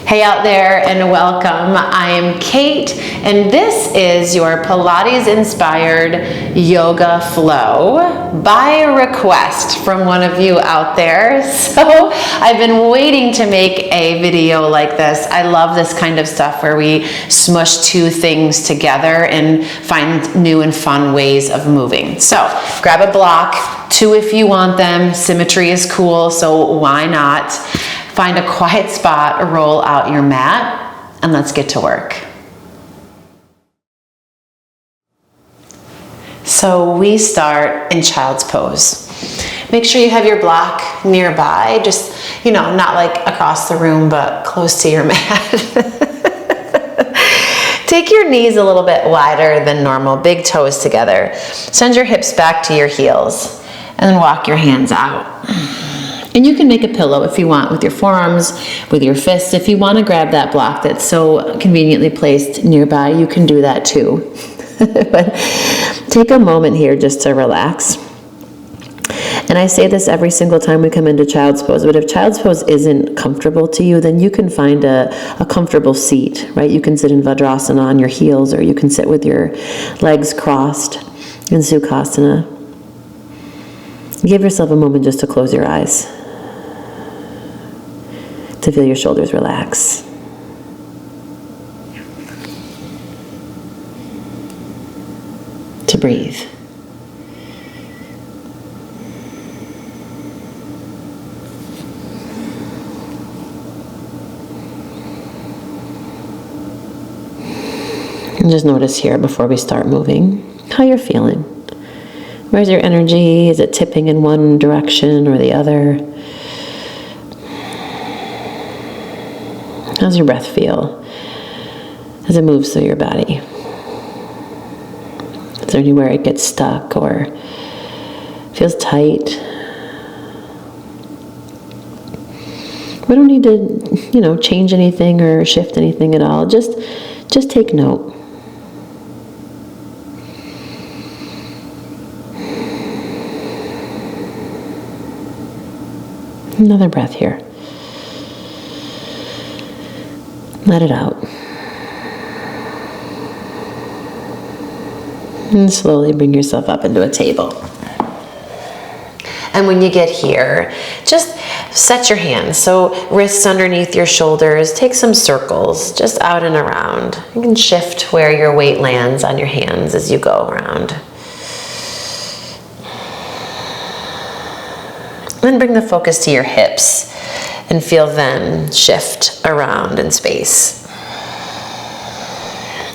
Hey out there and welcome. I am Kate and this is your Pilates-Inspired Yoga Flow by request from one of you out there. So I've been waiting to make a video like this. I love this kind of stuff where we smush two things together and find new and fun ways of moving. So grab a block, two if you want them. Symmetry is cool, so why not? Find a quiet spot, roll out your mat, and let's get to work. So we start in child's pose. Make sure you have your block nearby, just, not like across the room, but close to your mat. Take your knees a little bit wider than normal, big toes together. Send your hips back to your heels, and then walk your hands out. And you can make a pillow if you want with your forearms, with your fists. If you want to grab that block that's so conveniently placed nearby, you can do that too. But take a moment here just to relax. And I say this every single time we come into child's pose, but if child's pose isn't comfortable to you, then you can find a comfortable seat, right? You can sit in Vajrasana on your heels, or you can sit with your legs crossed in Sukhasana. Give yourself a moment just to close your eyes, to feel your shoulders relax. To breathe. And just notice here before we start moving, how you're feeling. Where's your energy? Is it tipping in one direction or the other? How's your breath feel as it moves through your body? Is there anywhere it gets stuck or feels tight? We don't need to, change anything or shift anything at all. Just take note. Another breath here. Let it out. And slowly bring yourself up into a table. And when you get here, just set your hands. So wrists underneath your shoulders. Take some circles just out and around. You can shift where your weight lands on your hands as you go around. Then bring the focus to your hips and feel them shift around in space.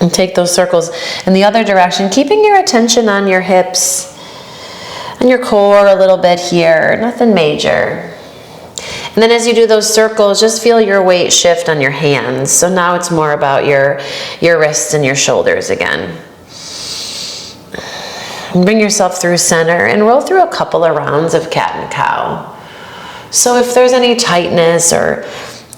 And take those circles in the other direction, keeping your attention on your hips, on your core a little bit here, nothing major. And then as you do those circles, just feel your weight shift on your hands. So now it's more about your wrists and your shoulders again. And bring yourself through center and roll through a couple of rounds of cat and cow. So if there's any tightness or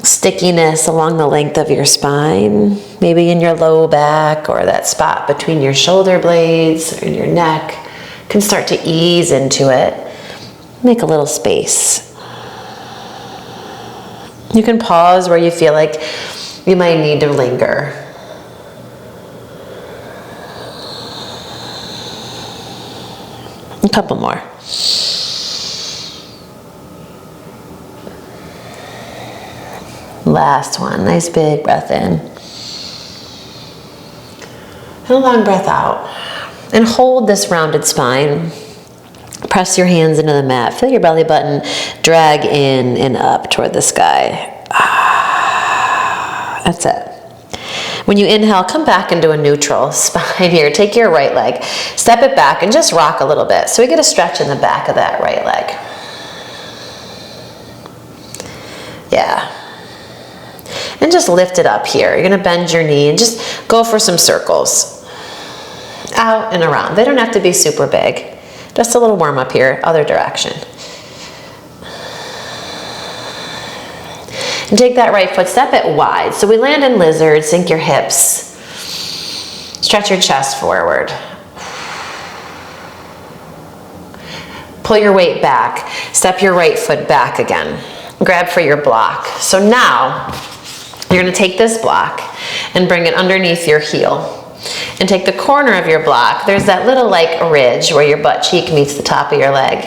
stickiness along the length of your spine, maybe in your low back or that spot between your shoulder blades or your neck, can start to ease into it. Make a little space. You can pause where you feel like you might need to linger. A couple more. Last one. Nice big breath in. And a long breath out. And hold this rounded spine. Press your hands into the mat. Feel your belly button drag in and up toward the sky. That's it. When you inhale, come back into a neutral spine here. Take your right leg, step it back, and just rock a little bit. So we get a stretch in the back of that right leg. Yeah. And just lift it up here. You're going to bend your knee and just go for some circles. Out and around. They don't have to be super big. Just a little warm up here, other direction. And take that right foot, step it wide. So we land in lizard, sink your hips. Stretch your chest forward. Pull your weight back. Step your right foot back again. Grab for your block. So now, You're gonna take this block and bring it underneath your heel. And take the corner of your block. There's that little like ridge where your butt cheek meets the top of your leg.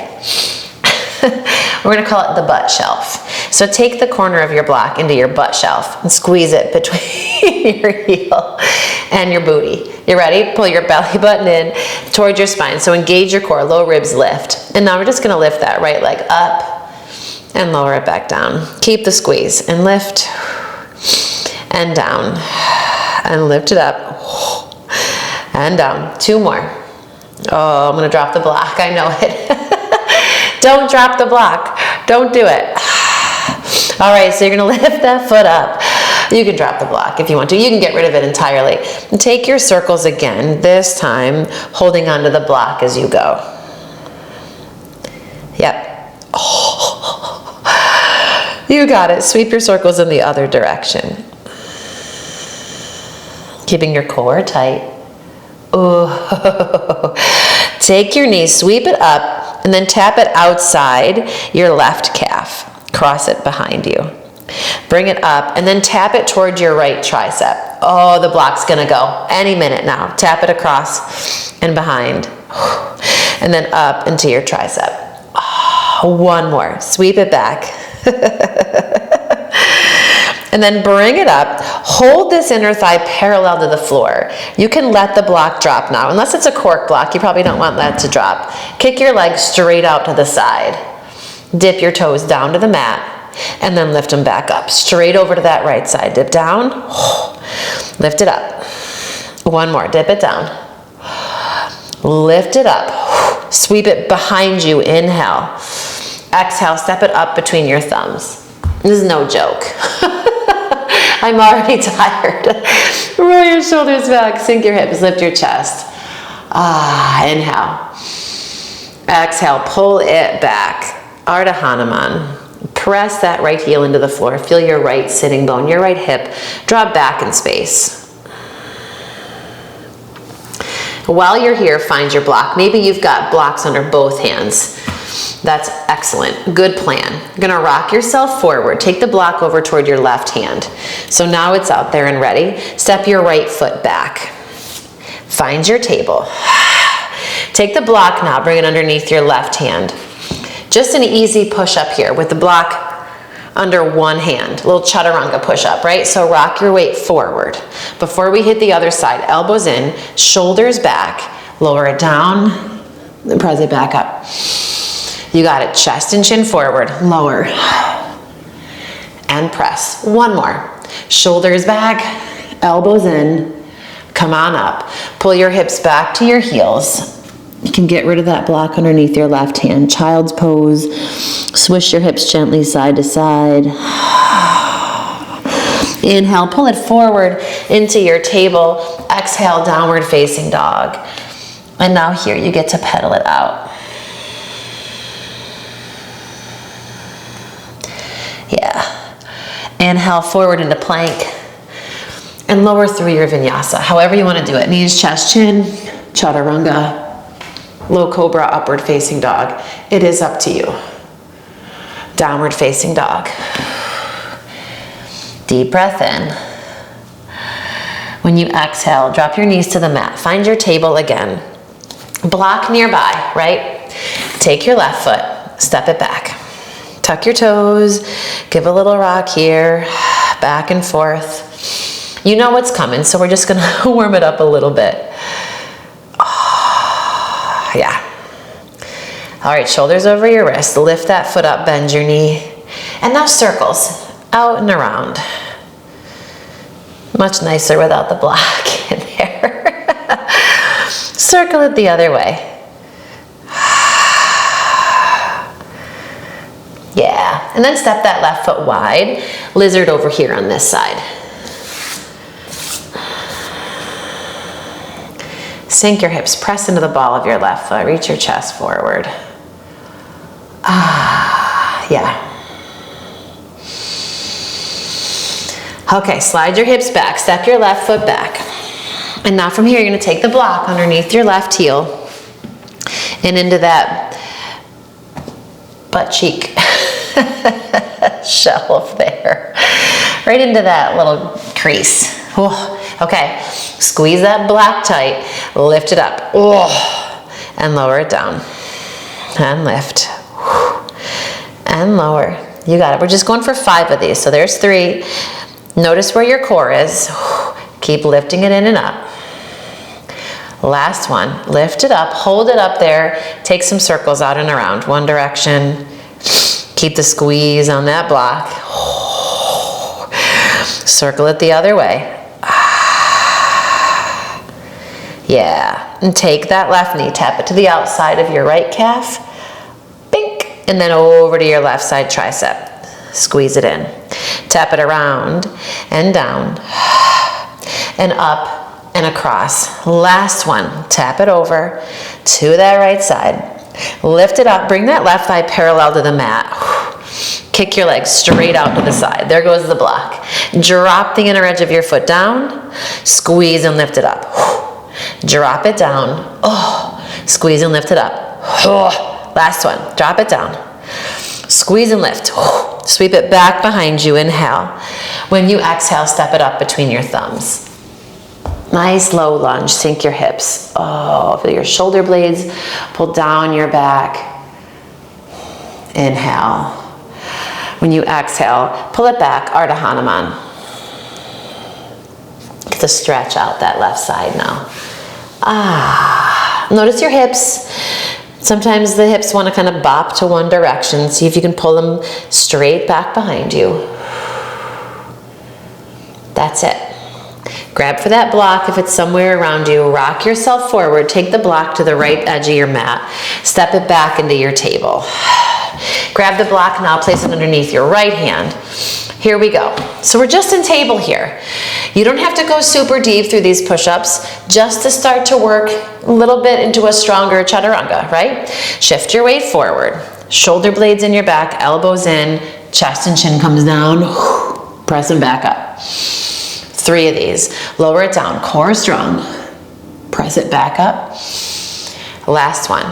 We're gonna call it the butt shelf. So take the corner of your block into your butt shelf and squeeze it between your heel and your booty. You ready? Pull your belly button in towards your spine. So engage your core, low ribs lift. And now we're just gonna lift that right leg up and lower it back down. Keep the squeeze and lift and down and lift it up and down. 2 more. Oh, I'm gonna drop the block, I know it. Don't drop the block, don't do it. All right, so you're gonna lift that foot up. You can drop the block if you want to. You can get rid of it entirely. And take your circles again, this time holding onto the block as you go. Yep. Oh. You got it. Sweep your circles in the other direction. Keeping your core tight. Ooh. Take your knees, sweep it up, and then tap it outside your left calf. Cross it behind you. Bring it up, and then tap it toward your right tricep. Oh, the block's gonna go any minute now. Tap it across and behind. And then up into your tricep. Oh, 1 more. Sweep it back. And then bring it up. Hold this inner thigh parallel to the floor. You can let the block drop now. Unless it's a cork block, you probably don't want that to drop. Kick your legs straight out to the side. Dip your toes down to the mat and then lift them back up. Straight over to that right side. Dip down. Lift it up. 1 more. Dip it down. Lift it up. Sweep it behind you. Inhale. Exhale. Step it up between your thumbs. This is no joke. I'm already tired. Roll your shoulders back, sink your hips, lift your chest. Inhale. Exhale, pull it back. Ardha Hanuman. Press that right heel into the floor. Feel your right sitting bone, your right hip drop back in space. While you're here, find your block. Maybe you've got blocks under both hands. That's excellent. Good plan. You're gonna rock yourself forward. Take the block over toward your left hand. So now it's out there and ready. Step your right foot back. Find your table. Take the block now, bring it underneath your left hand. Just an easy push up here with the block under one hand. A little chaturanga push up, right? So rock your weight forward. Before we hit the other side, elbows in, shoulders back, lower it down, then press it back up. You got it. Chest and chin forward, lower, and press. 1 more. Shoulders back, elbows in, come on up. Pull your hips back to your heels. You can get rid of that block underneath your left hand. Child's pose. Swish your hips gently side to side. Inhale, pull it forward into your table. Exhale, downward facing dog. And now here you get to pedal it out. Yeah. Inhale forward into plank and lower through your vinyasa. However you want to do it. Knees, chest, chin, chaturanga, low cobra, upward facing dog. It is up to you. Downward facing dog. Deep breath in. When you exhale, drop your knees to the mat. Find your table again. Block nearby, right? Take your left foot, step it back. Tuck your toes, give a little rock here, back and forth. You know what's coming, so we're just gonna warm it up a little bit. Oh, yeah. All right, shoulders over your wrist. Lift that foot up, bend your knee. And now circles, out and around. Much nicer without the block in there. Circle it the other way. Yeah, and then step that left foot wide. Lizard over here on this side. Sink your hips, press into the ball of your left foot. Reach your chest forward. Yeah. Okay, slide your hips back, step your left foot back. And now from here, you're gonna take the block underneath your left heel and into that butt cheek shelf there. right into that little crease. Okay, squeeze that block tight, lift it up, and lower it down, and lift, and lower. You got it. We're just going for 5 of these. So there's 3. Notice where your core is. Keep lifting it in and up. Last one, lift it up, hold it up there, take some circles out and around, one direction. Keep the squeeze on that block. Circle it the other way. Yeah, and take that left knee, tap it to the outside of your right calf, bink, and then over to your left side tricep. Squeeze it in. Tap it around and down and up and across. Last one, tap it over to that right side. Lift it up, bring that left thigh parallel to the mat. Kick your legs straight out to the side. There goes the block. Drop the inner edge of your foot down, squeeze and lift it up. Drop it down, squeeze and lift it up. Last one, drop it down. Squeeze and lift. Sweep it back behind you, inhale. When you exhale, step it up between your thumbs. Nice low lunge, sink your hips. Feel your shoulder blades pull down your back. Inhale. When you exhale, pull it back, Ardha Hanuman. Get the stretch out that left side now. Notice your hips. Sometimes the hips want to kind of bop to one direction. See if you can pull them straight back behind you. That's it. Grab for that block if it's somewhere around you. Rock yourself forward. Take the block to the right edge of your mat. Step it back into your table. Grab the block now, place it underneath your right hand. Here we go. So we're just in table here. You don't have to go super deep through these push-ups just to start to work a little bit into a stronger chaturanga, right? Shift your weight forward. Shoulder blades in your back, elbows in, chest and chin comes down. Press them back up. 3 of these. Lower it down, core strong. Press it back up. Last one.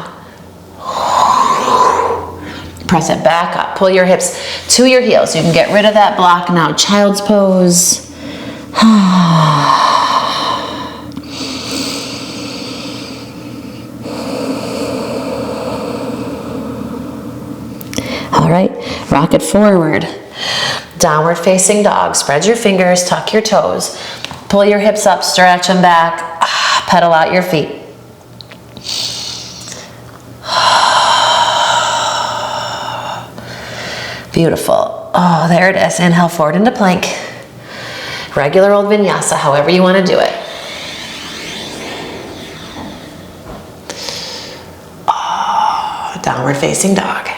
Press it back up. Pull your hips to your heels. You can get rid of that block now. Child's pose. All right, rock it forward. Downward facing dog. Spread your fingers, tuck your toes. Pull your hips up, stretch them back. Pedal out your feet. Beautiful. There it is. Inhale forward into plank. Regular old vinyasa, however you want to do it. Downward facing dog.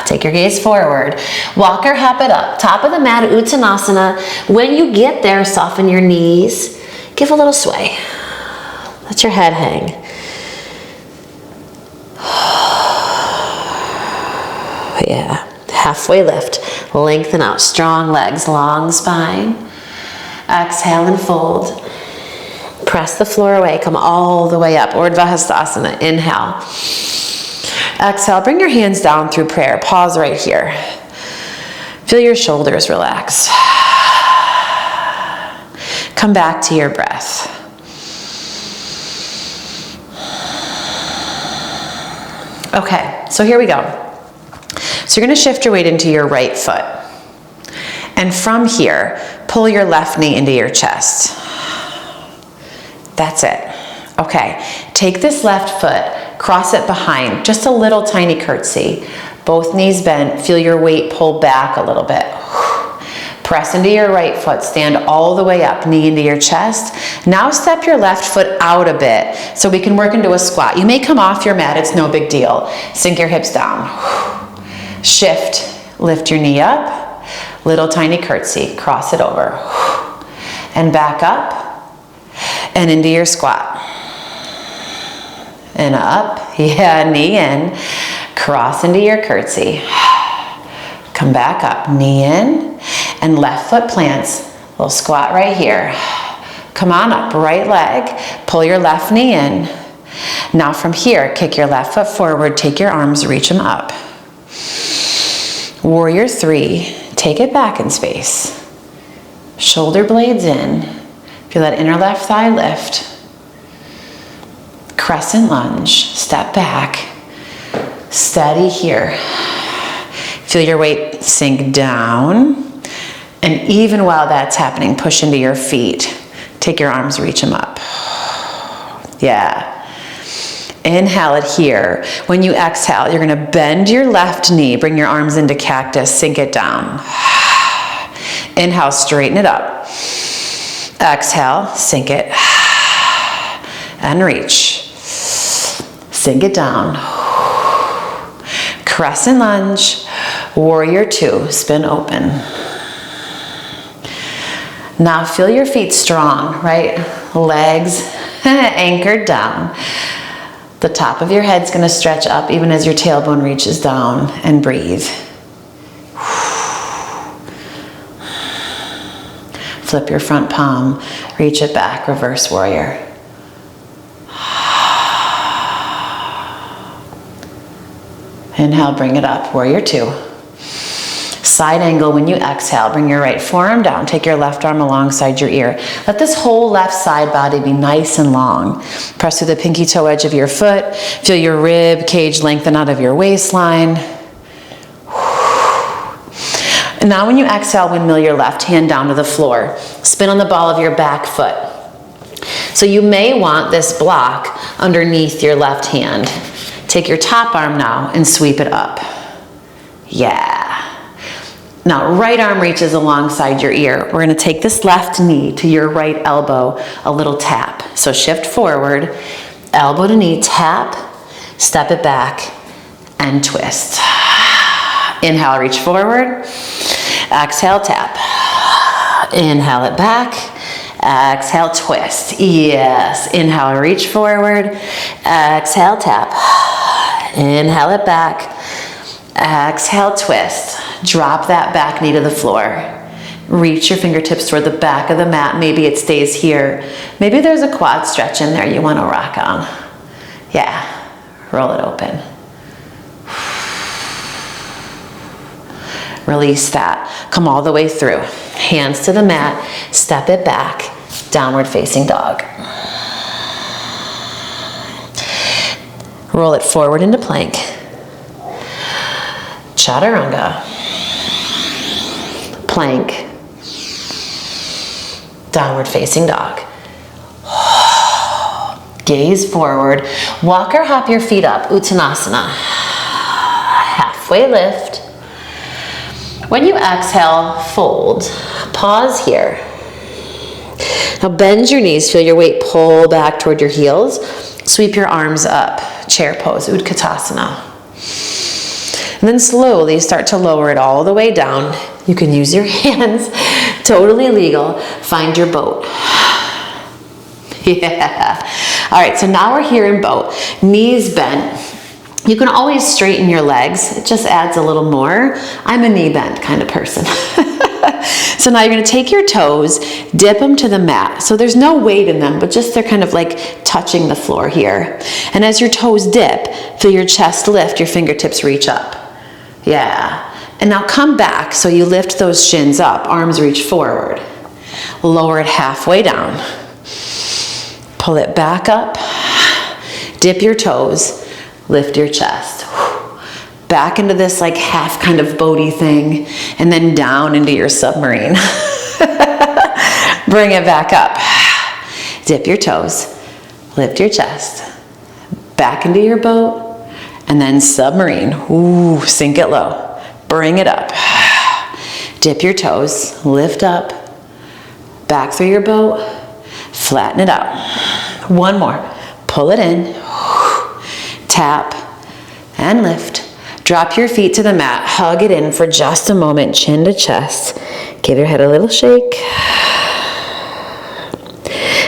Take your gaze forward. Walk or hop it up. Top of the mat, Uttanasana. When you get there, soften your knees. Give a little sway. Let your head hang. Yeah. Halfway lift. Lengthen out. Strong legs, long spine. Exhale and fold. Press the floor away. Come all the way up. Urdhva Hastasana. Inhale. Exhale, bring your hands down through prayer. Pause right here. Feel your shoulders relax. Come back to your breath. Okay, so here we go. So you're going to shift your weight into your right foot. And from here, pull your left knee into your chest. That's it. Okay, take this left foot, cross it behind, just a little tiny curtsey. Both knees bent, feel your weight pull back a little bit. Press into your right foot, stand all the way up, knee into your chest. Now step your left foot out a bit so we can work into a squat. You may come off your mat, it's no big deal. Sink your hips down. Shift, lift your knee up, little tiny curtsey, cross it over. And back up and into your squat. And up, knee in, cross into your curtsey. Come back up, knee in, and left foot plants. Little squat right here. Come on up, right leg, pull your left knee in. Now from here, kick your left foot forward, take your arms, reach them up. Warrior 3, Take it back in space. Shoulder blades in. Feel that inner left thigh lift. Crescent lunge. Step back. Steady here. Feel your weight sink down. And even while that's happening, push into your feet. Take your arms, reach them up. Yeah. Inhale it here. When you exhale, you're going to bend your left knee, bring your arms into cactus, sink it down. Inhale, straighten it up. Exhale, sink it. And reach. Sink it down. Crescent lunge. Warrior two, spin open. Now feel your feet strong, right? Legs anchored down. The top of your head's gonna stretch up even as your tailbone reaches down, and breathe. Flip your front palm, reach it back, reverse warrior. Inhale, bring it up, warrior two. Side angle when you exhale, bring your right forearm down, take your left arm alongside your ear. Let this whole left side body be nice and long. Press through the pinky toe edge of your foot. Feel your rib cage lengthen out of your waistline. And now when you exhale, windmill your left hand down to the floor. Spin on the ball of your back foot. So you may want this block underneath your left hand. Take your top arm now and sweep it up. Yeah. Now, right arm reaches alongside your ear. We're gonna take this left knee to your right elbow, a little tap. So shift forward, elbow to knee, tap, step it back, and twist. Inhale, reach forward. Exhale, tap. Inhale it back. Exhale, twist. Yes. Inhale, reach forward. Exhale, tap. Inhale it back. Exhale, twist. Drop that back knee to the floor. Reach your fingertips toward the back of the mat. Maybe it stays here. Maybe there's a quad stretch in there you want to rock on. Yeah, roll it open. Release that. Come all the way through. Hands to the mat. Step it back. Downward facing dog. Roll it forward into plank. Chaturanga. Plank. Downward facing dog. Gaze forward. Walk or hop your feet up. Uttanasana. Halfway lift. When you exhale, fold. Pause here. Now bend your knees. Feel your weight pull back toward your heels. Sweep your arms up. Chair pose. Utkatasana. And then slowly start to lower it all the way down. You can use your hands. Totally legal. Find your boat. Yeah. All right, so now we're here in boat. Knees bent. You can always straighten your legs. It just adds a little more. I'm a knee bent kind of person. So now you're going to take your toes, dip them to the mat. So there's no weight in them, but just they're kind of like touching the floor here. And as your toes dip, feel your chest lift, your fingertips reach up. Yeah. And now come back. So you lift those shins up, arms reach forward. Lower it halfway down. Pull it back up. Dip your toes. Lift your chest. Back into this like half kind of boaty thing, and then down into your submarine. Bring it back up. Dip your toes. Lift your chest. Back into your boat, and then submarine. Ooh, sink it low. Bring it up. Dip your toes. Lift up. Back through your boat. Flatten it out. One more. Pull it in. Tap and lift. Drop your feet to the mat. Hug it in for just a moment, chin to chest. Give your head a little shake.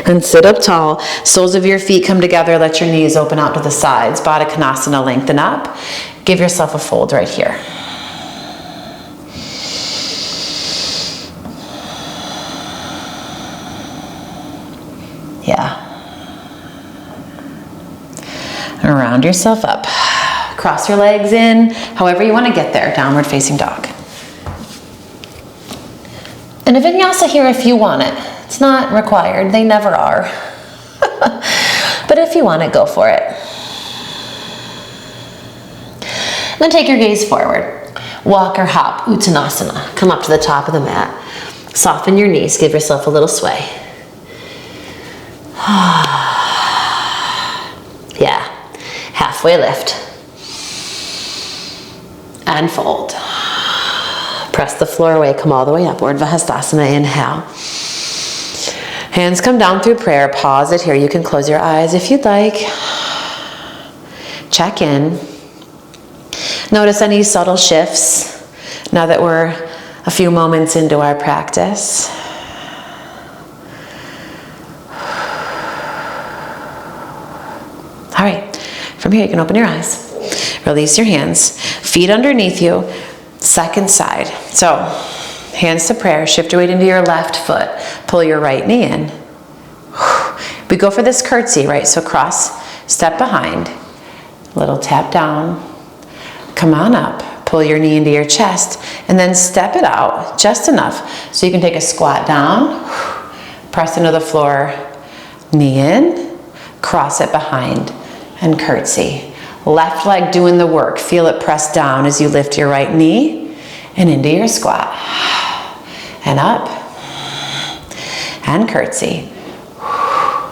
And sit up tall. Soles of your feet come together. Let your knees open out to the sides. Baddha Konasana, lengthen up. Give yourself a fold right here. Yeah. And round yourself up. Cross your legs in, however you want to get there, downward facing dog. And a vinyasa here if you want it. It's not required, they never are. But if you want it, go for it. Then take your gaze forward. Walk or hop, Uttanasana. Come up to the top of the mat. Soften your knees, give yourself a little sway. Yeah, halfway lift. And fold. Press the floor away, come all the way up. Urdhva Hastasana, inhale. Hands come down through prayer. Pause it here. You can close your eyes if you'd like. Check in. Notice any subtle shifts now that we're a few moments into our practice. All right, from here you can open your eyes. Release your hands. Feet underneath you. Second side. So, hands to prayer. Shift your weight into your left foot. Pull your right knee in. We go for this curtsey, right? So cross, step behind. Little tap down. Come on up. Pull your knee into your chest. And then step it out just enough so you can take a squat down. Press into the floor. Knee in. Cross it behind. And curtsey. Left leg doing the work. Feel it press down as you lift your right knee and into your squat. And up. And curtsey.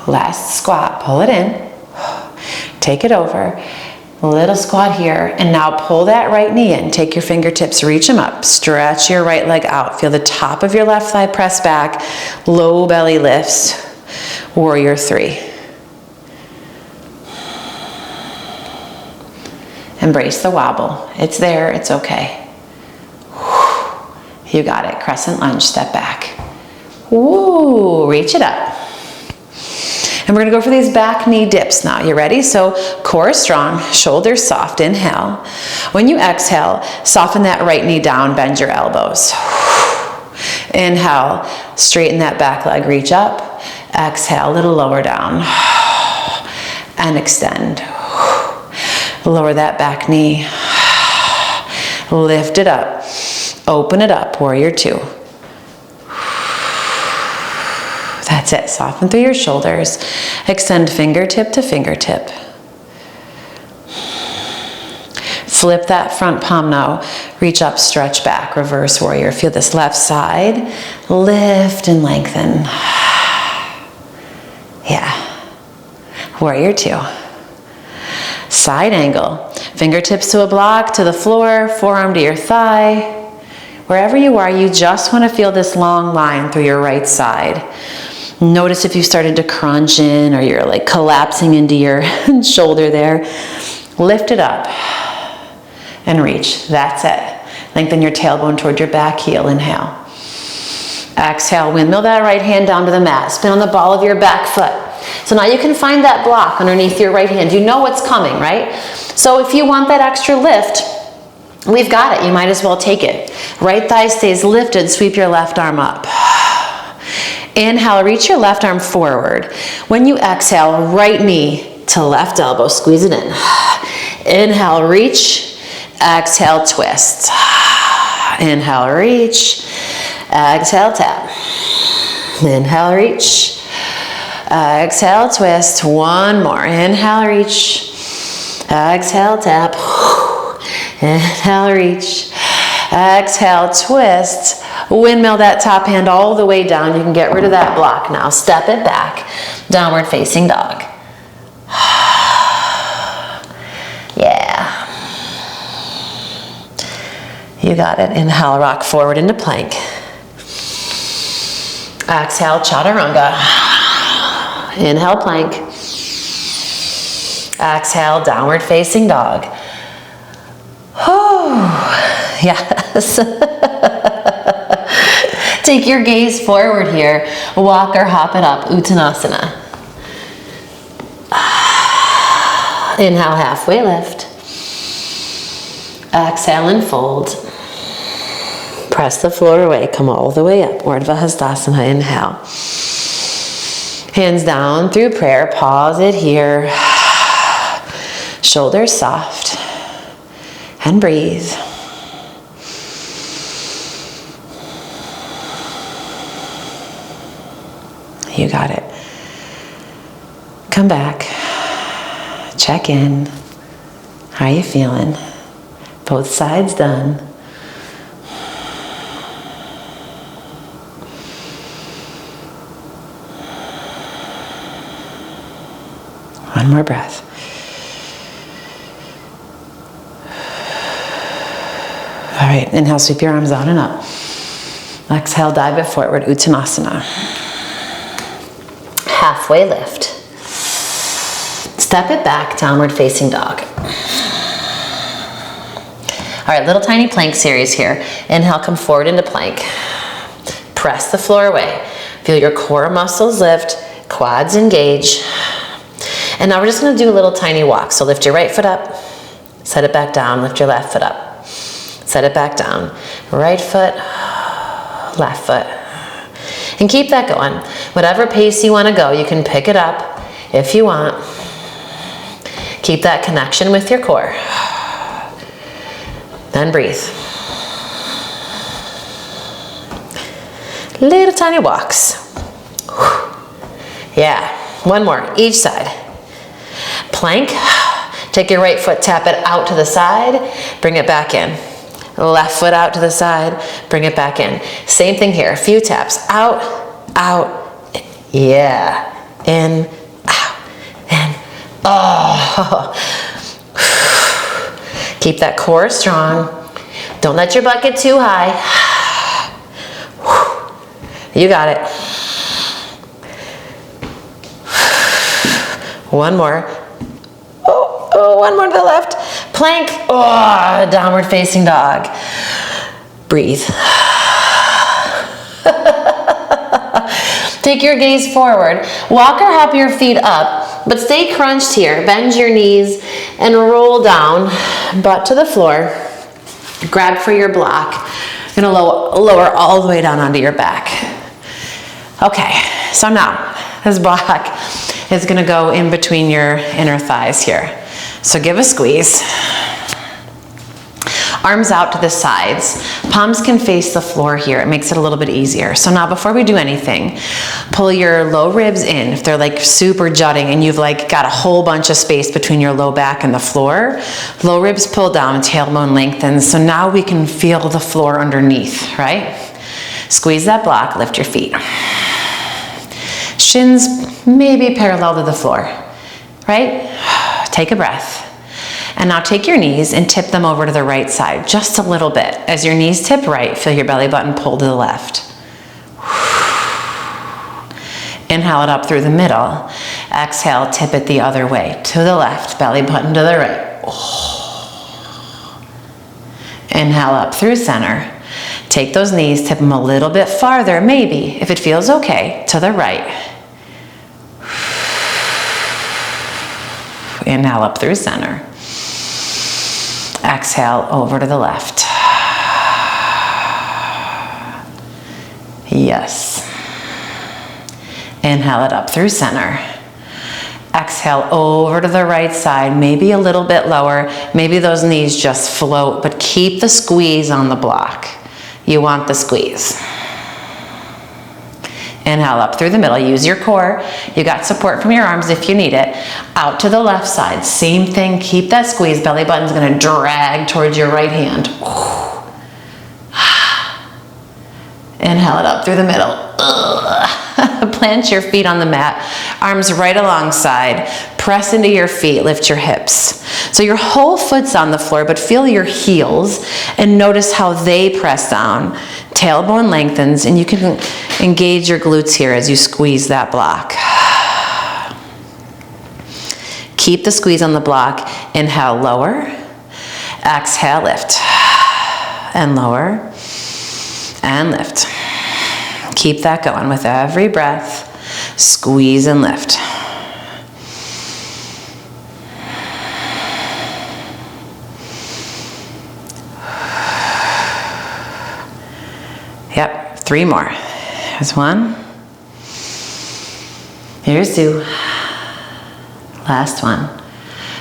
Last squat. Pull it in. Take it over. Little squat here. And now pull that right knee in. Take your fingertips, reach them up. Stretch your right leg out. Feel the top of your left thigh press back. Low belly lifts. Warrior 3. Embrace the wobble. It's there, it's okay. You got it. Crescent lunge, step back. Woo, reach it up. And we're gonna go for these back knee dips now. You ready? So core strong, shoulders soft, inhale. When you exhale, soften that right knee down, bend your elbows. Inhale, straighten that back leg, reach up. Exhale, a little lower down. And extend. Lower that back knee. Lift it up. Open it up, warrior 2. That's it. Soften through your shoulders. Extend fingertip to fingertip. Flip that front palm now. Reach up, stretch back, reverse warrior. Feel this left side. Lift and lengthen. Yeah. Warrior 2. Side angle. Fingertips to a block, to the floor, forearm to your thigh. Wherever you are, you just want to feel this long line through your right side. Notice if you started to crunch in or you're like collapsing into your shoulder there. Lift it up and reach. That's it. Lengthen your tailbone toward your back heel. Inhale. Exhale, windmill that right hand down to the mat. Spin on the ball of your back foot. So now you can find that block underneath your right hand. You know what's coming, right? So if you want that extra lift, we've got it. You might as well take it. Right thigh stays lifted. Sweep your left arm up. Inhale, reach your left arm forward. When you exhale, right knee to left elbow. Squeeze it in. Inhale, reach. Exhale, twist. Inhale, reach. Exhale, tap. Inhale, reach. Exhale, twist. One more. Inhale, reach. Exhale, tap. Inhale, reach. Exhale, twist. Windmill that top hand all the way down. You can get rid of that block now. Step it back. Downward facing dog. Yeah. You got it. Inhale, rock forward into plank. Exhale, chaturanga. Inhale, plank. Exhale, downward facing dog. Yes. Take your gaze forward here. Walk or hop it up, Uttanasana. Inhale, halfway lift. Exhale and fold. Press the floor away, come all the way up. Urdhva Hastasana, inhale. Hands down through prayer, pause it here. Shoulders soft. And breathe. You got it. Come back. Check in. How are you feeling? Both sides done. One more breath. All right, inhale, sweep your arms out and up. Exhale, dive it forward, Uttanasana. Halfway lift. Step it back, downward facing dog. All right, little tiny plank series here. Inhale, come forward into plank. Press the floor away. Feel your core muscles lift, quads engage. And now we're just gonna do a little tiny walk. So lift your right foot up, set it back down, lift your left foot up, set it back down. Right foot, left foot. And keep that going. Whatever pace you wanna go, you can pick it up if you want. Keep that connection with your core. Then breathe. Little tiny walks. Yeah, one more, each side. Plank, take your right foot, tap it out to the side, bring it back in. Left foot out to the side, bring it back in. Same thing here, a few taps. Out, yeah. In, out, in, oh. Keep that core strong. Don't let your butt get too high. You got it. One more. Oh, one more to the left. Plank. Oh, downward facing dog. Breathe. Take your gaze forward. Walk or hop your feet up, but stay crunched here. Bend your knees and roll down, butt to the floor. Grab for your block. You're gonna lower all the way down onto your back. Okay, so now this block is gonna go in between your inner thighs here. So give a squeeze. Arms out to the sides. Palms can face the floor here. It makes it a little bit easier. So now before we do anything, pull your low ribs in. If they're like super jutting and you've like got a whole bunch of space between your low back and the floor, low ribs pull down, tailbone lengthens. So now we can feel the floor underneath, right? Squeeze that block, lift your feet. Shins maybe parallel to the floor, right? Take a breath. And now take your knees and tip them over to the right side, just a little bit. As your knees tip right, feel your belly button pull to the left. Inhale it up through the middle. Exhale, tip it the other way, to the left, belly button to the right. Inhale up through center. Take those knees, tip them a little bit farther, maybe, if it feels okay, to the right. Inhale up through center. Exhale over to the left. Yes. Inhale it up through center. Exhale over to the right side, maybe a little bit lower. Maybe those knees just float, but keep the squeeze on the block. You want the squeeze. Inhale up through the middle. Use your core. You got support from your arms if you need it. Out to the left side. Same thing. Keep that squeeze. Belly button's going to drag towards your right hand. Inhale it up through the middle. Plant your feet on the mat. Arms right alongside. Press into your feet. Lift your hips. So your whole foot's on the floor, but feel your heels and notice how they press down. Tailbone lengthens, and you can engage your glutes here as you squeeze that block. Keep the squeeze on the block. Inhale, lower. Exhale, lift. And lower. And lift. Keep that going with every breath. Squeeze and lift. Yep, 3 more. Here's 1. Here's 2. Last one.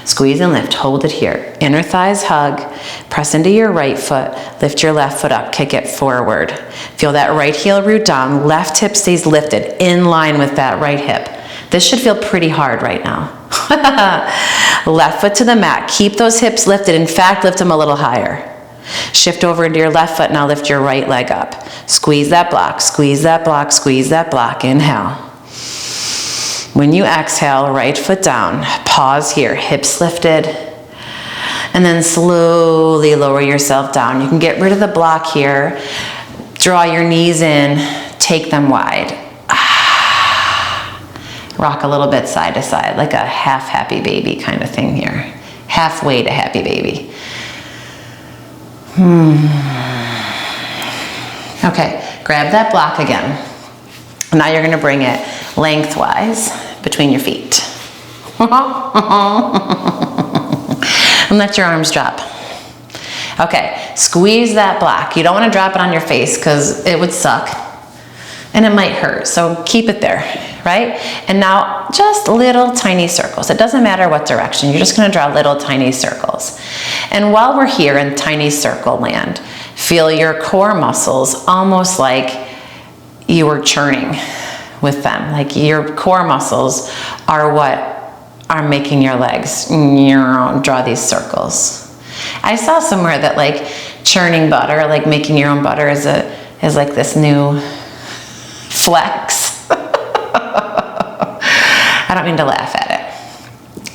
Squeeze and lift, hold it here. Inner thighs hug, press into your right foot, lift your left foot up, kick it forward. Feel that right heel root down, left hip stays lifted, in line with that right hip. This should feel pretty hard right now. Left foot to the mat, keep those hips lifted. In fact, lift them a little higher. Shift over into your left foot, now lift your right leg up. Squeeze that block, squeeze that block, squeeze that block. Inhale. When you exhale, right foot down. Pause here, hips lifted. And then slowly lower yourself down. You can get rid of the block here. Draw your knees in, take them wide. Rock a little bit side to side, like a half happy baby kind of thing here. Halfway to happy baby. Okay, grab that block again. Now you're gonna bring it lengthwise between your feet. And let your arms drop. Okay, squeeze that block. You don't wanna drop it on your face because it would suck and it might hurt, so keep it there, right? And now just little tiny circles. It doesn't matter what direction, you're just gonna draw little tiny circles. And while we're here in tiny circle land, feel your core muscles almost like you were churning with them. Like your core muscles are what are making your legs draw these circles. I saw somewhere that like churning butter, like making your own butter is like this new flex. I don't mean to laugh at it.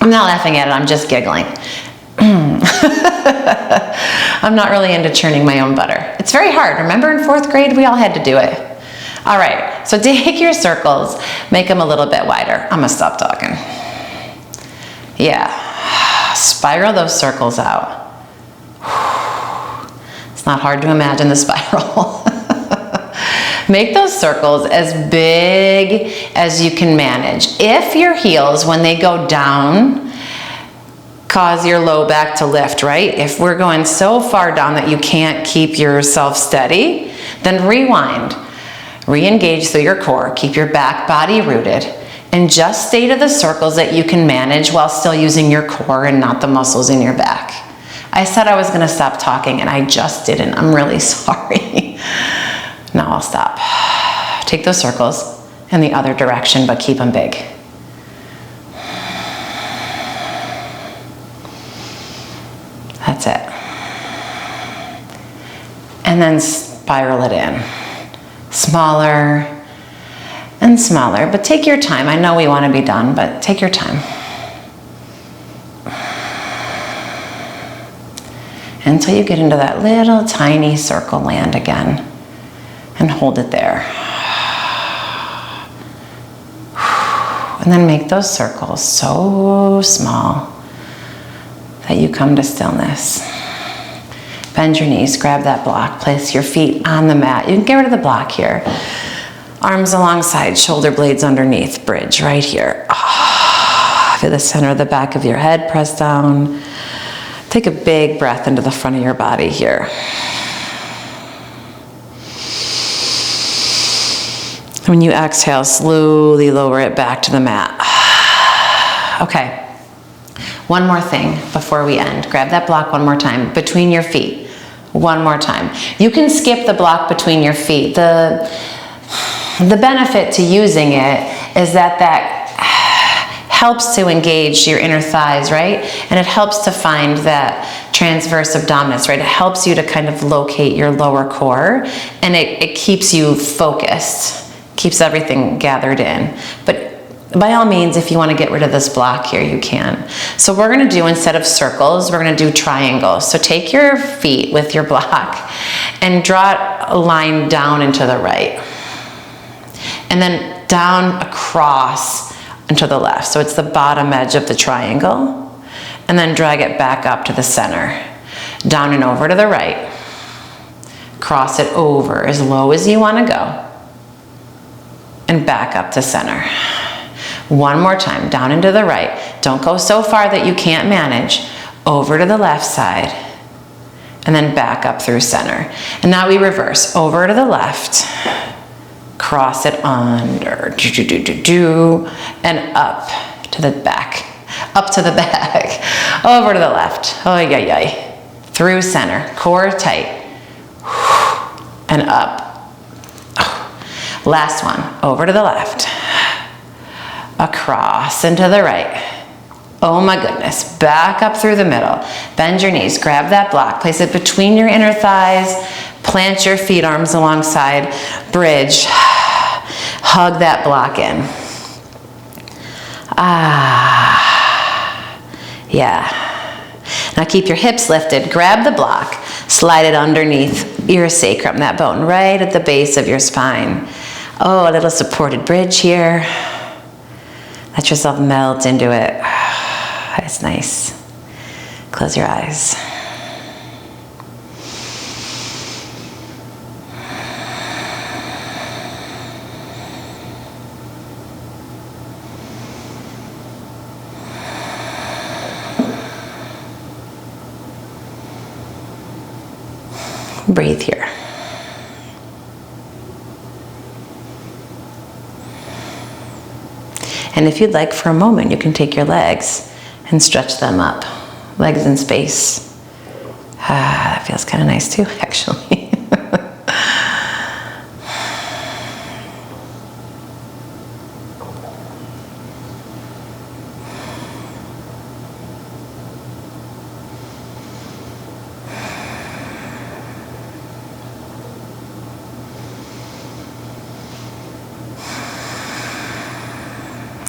I'm not laughing at it, I'm just giggling. I'm not really into churning my own butter. It's very hard. Remember in 4th grade, we all had to do it. All right, so take your circles, make them a little bit wider. I'm gonna stop talking. Yeah, spiral those circles out. It's not hard to imagine the spiral. Make those circles as big as you can manage. If your heels, when they go down, cause your low back to lift, right? If we're going so far down that you can't keep yourself steady, then rewind. Re-engage through your core, keep your back body rooted, and just stay to the circles that you can manage while still using your core and not the muscles in your back. I said I was gonna stop talking and I just didn't. I'm really sorry. Now I'll stop. Take those circles in the other direction, but keep them big. That's it. And then spiral it in. Smaller and smaller, but take your time. I know we want to be done, but take your time. Until you get into that little tiny circle land again and hold it there. And then make those circles so small that you come to stillness. Bend your knees, grab that block, place your feet on the mat. You can get rid of the block here. Arms alongside, shoulder blades underneath, bridge right here. Feel the center of the back of your head, press down. Take a big breath into the front of your body here. When you exhale, slowly lower it back to the mat. Okay. One more thing before we end. Grab that block one more time between your feet. One more time. You can skip the block between your feet. The benefit to using it is that helps to engage your inner thighs, right? And it helps to find that transverse abdominis, right? It helps you to kind of locate your lower core, and it keeps you focused, keeps everything gathered in. But by all means, if you want to get rid of this block here, you can. So we're going to do, instead of circles, we're going to do triangles. So take your feet with your block and draw a line down and to the right. And then down across and to the left. So it's the bottom edge of the triangle. And then drag it back up to the center. Down and over to the right. Cross it over as low as you want to go. And back up to center. One more time, down and to the right. Don't go so far that you can't manage. Over to the left side. And then back up through center. And now we reverse. Over to the left. Cross it under. And up to the back. Up to the back. Over to the left. Oh, yeah. Through center. Core tight. And up. Last one. Over to the left. Across and to the right. Oh my goodness. Back up through the middle. Bend your knees. Grab that block. Place it between your inner thighs. Plant your feet, arms alongside. Bridge. Hug that block in. Yeah. Now keep your hips lifted. Grab the block. Slide it underneath your sacrum, that bone right at the base of your spine. Oh, a little supported bridge here. Let yourself melt into it. It's nice. Close your eyes. Breathe here. And if you'd like, for a moment, you can take your legs and stretch them up. Legs in space. That feels kind of nice too, actually.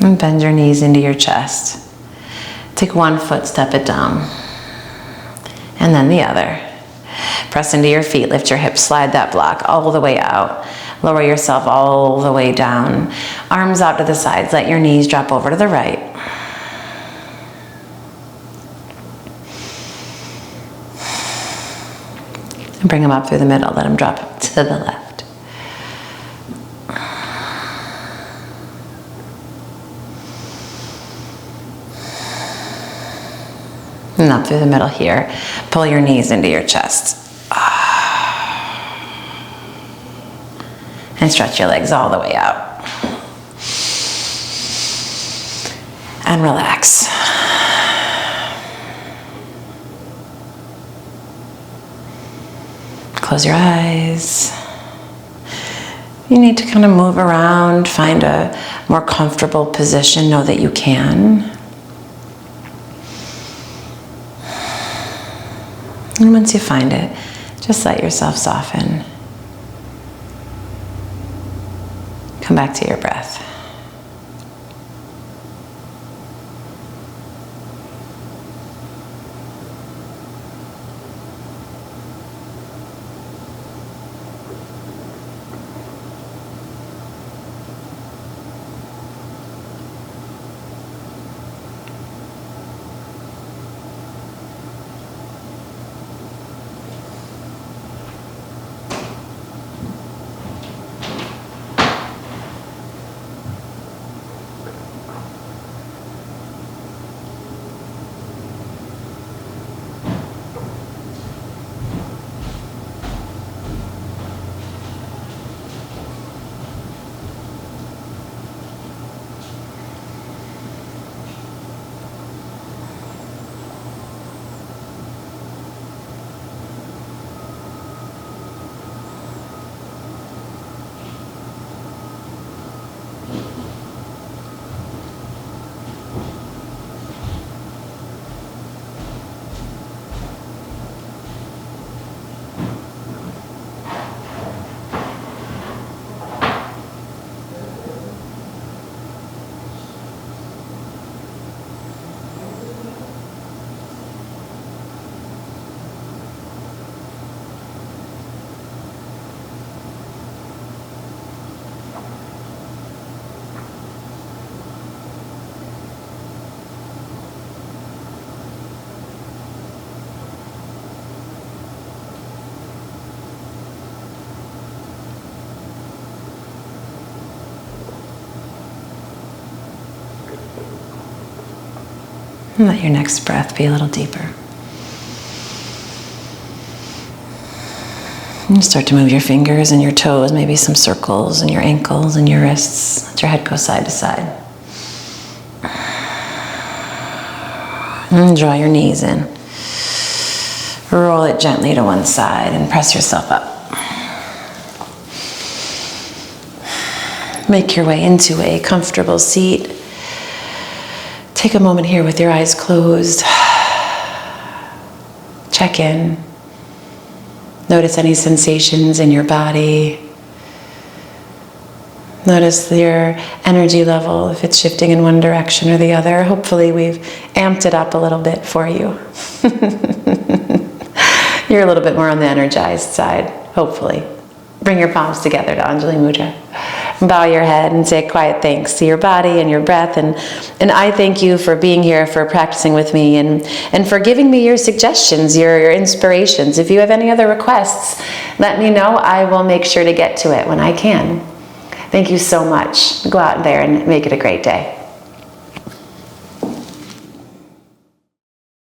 And bend your knees into your chest. Take one foot, step it down. And then the other. Press into your feet, lift your hips, slide that block all the way out. Lower yourself all the way down. Arms out to the sides, let your knees drop over to the right. And bring them up through the middle, let them drop to the left. And up through the middle here. Pull your knees into your chest. And stretch your legs all the way out. And relax. Close your eyes. You need to kind of move around, find a more comfortable position. Know that you can. And once you find it, just let yourself soften. Come back to your breath. And let your next breath be a little deeper. And start to move your fingers and your toes, maybe some circles, and your ankles and your wrists. Let your head go side to side. And draw your knees in. Roll it gently to one side and press yourself up. Make your way into a comfortable seat. Take a moment here with your eyes closed. Check in. Notice any sensations in your body. Notice your energy level, if it's shifting in one direction or the other. Hopefully we've amped it up a little bit for you. You're a little bit more on the energized side, hopefully. Bring your palms together to Anjali Mudra. Bow your head and say a quiet thanks to your body and your breath. And I thank you for being here, for practicing with me, and for giving me your suggestions, your inspirations. If you have any other requests, let me know. I will make sure to get to it when I can. Thank you so much. Go out there and make it a great day.